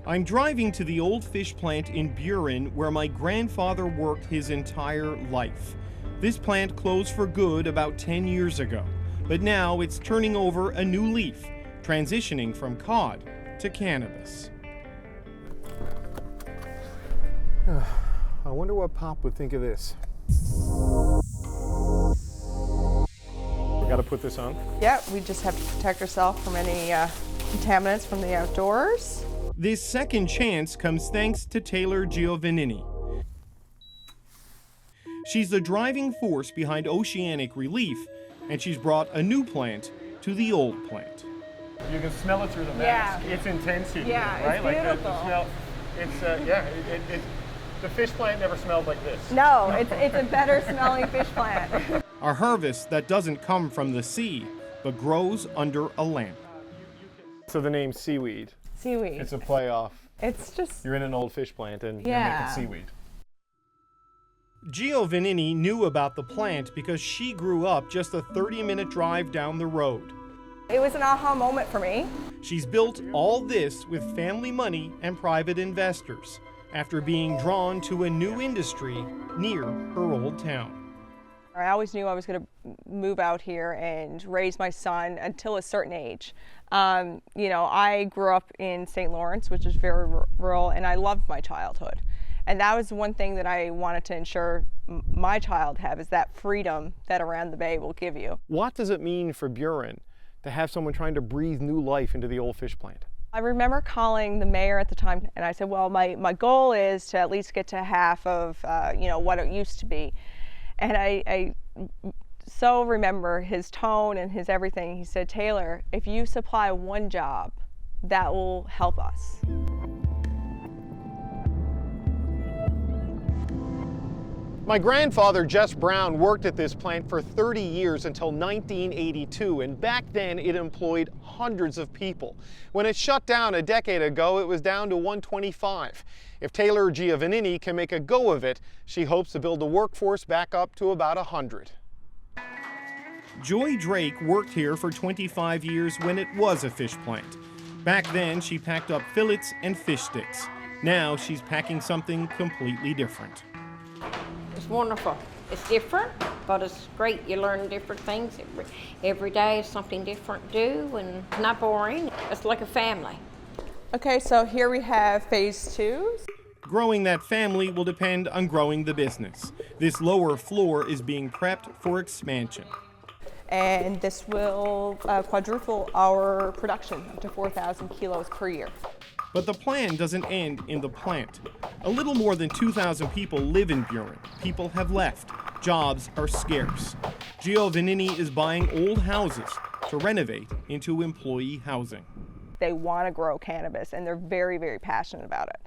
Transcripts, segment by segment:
I'm driving to the old fish plant in Burin where my grandfather worked his entire life. This plant closed for good about 10 years ago, but now it's turning over a new leaf, transitioning from cod to cannabis. I wonder what Pop would think of this. We gotta put this on? Yeah, we just have to protect ourselves from any contaminants from the outdoors. This second chance comes thanks to Taylor Giovannini. She's the driving force behind Oceanic Relief, and she's brought a new plant to the old plant. You can smell it through the mask. Yeah. It's intense here, yeah, right? It's like beautiful. the smell. It's the fish plant never smelled like this. No, it's a better smelling fish plant. A harvest that doesn't come from the sea, but grows under a lamp. So the name seaweed. Seaweed. It's a play off. It's just... You're in an old fish plant and yeah. you're making seaweed. Giovannini knew about the plant because she grew up just a 30-minute drive down the road. It was an aha moment for me. She's built all this with family money and private investors after being drawn to a new industry near her old town. I always knew I was going to move out here and raise my son until a certain age. You know, I grew up in St. Lawrence, which is very rural, and I loved my childhood. And that was one thing that I wanted to ensure my child have, is that freedom that Around the Bay will give you. What does it mean for Burin to have someone trying to breathe new life into the old fish plant? I remember calling the mayor at the time, and I said, well, my goal is to at least get to half of you know, what it used to be. And I so remember his tone and his everything. He said, Taylor, if you supply one job, that will help us. My grandfather, Jess Brown, worked at this plant for 30 years until 1982, and back then it employed hundreds of people. When it shut down a decade ago, it was down to 125. If Taylor Giovannini can make a go of it, she hopes to build the workforce back up to about 100. Joy Drake worked here for 25 years when it was a fish plant. Back then, she packed up fillets and fish sticks. Now she's packing something completely different. It's wonderful. It's different, but it's great. You learn different things. Every day is something different to do, and it's not boring. It's like a family. Okay, so here we have phase 2. Growing that family will depend on growing the business. This lower floor is being prepped for expansion. And this will quadruple our production up to 4,000 kilos per year. But the plan doesn't end in the plant. A little more than 2,000 people live in Burin. People have left. Jobs are scarce. Giovannini is buying old houses to renovate into employee housing. They want to grow cannabis, and they're very, very passionate about it.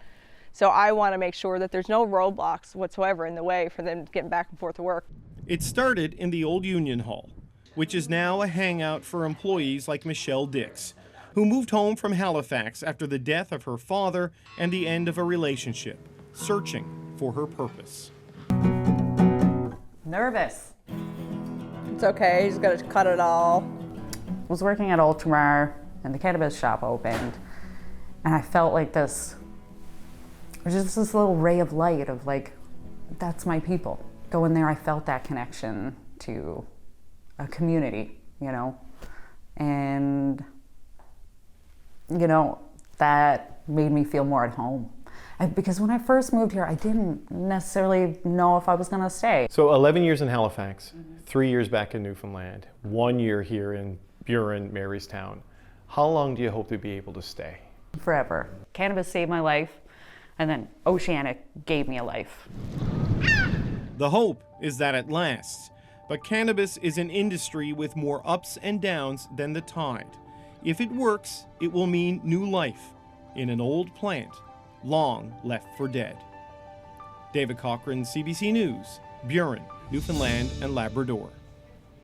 So I want to make sure that there's no roadblocks whatsoever in the way for them getting back and forth to work. It started in the old Union Hall, which is now a hangout for employees like Michelle Dix, who moved home from Halifax after the death of her father and the end of a relationship, searching for her purpose. Nervous. It's okay, you just got to cut it all. I was working at Ultramar and the cannabis shop opened, and I felt like this, just this little ray of light of like, that's my people. Going there, I felt that connection to a community, you know, and you know, that made me feel more at home. Because when I first moved here, I didn't necessarily know if I was going to stay. So 11 years in Halifax, 3 years back in Newfoundland, 1 year here in Burin, Marystown. How long do you hope to be able to stay? Forever. Cannabis saved my life, and then Oceanic gave me a life. The hope is that it lasts, but cannabis is an industry with more ups and downs than the tide. If it works, it will mean new life in an old plant long left for dead. David Cochran, CBC News, Burin, Newfoundland and Labrador.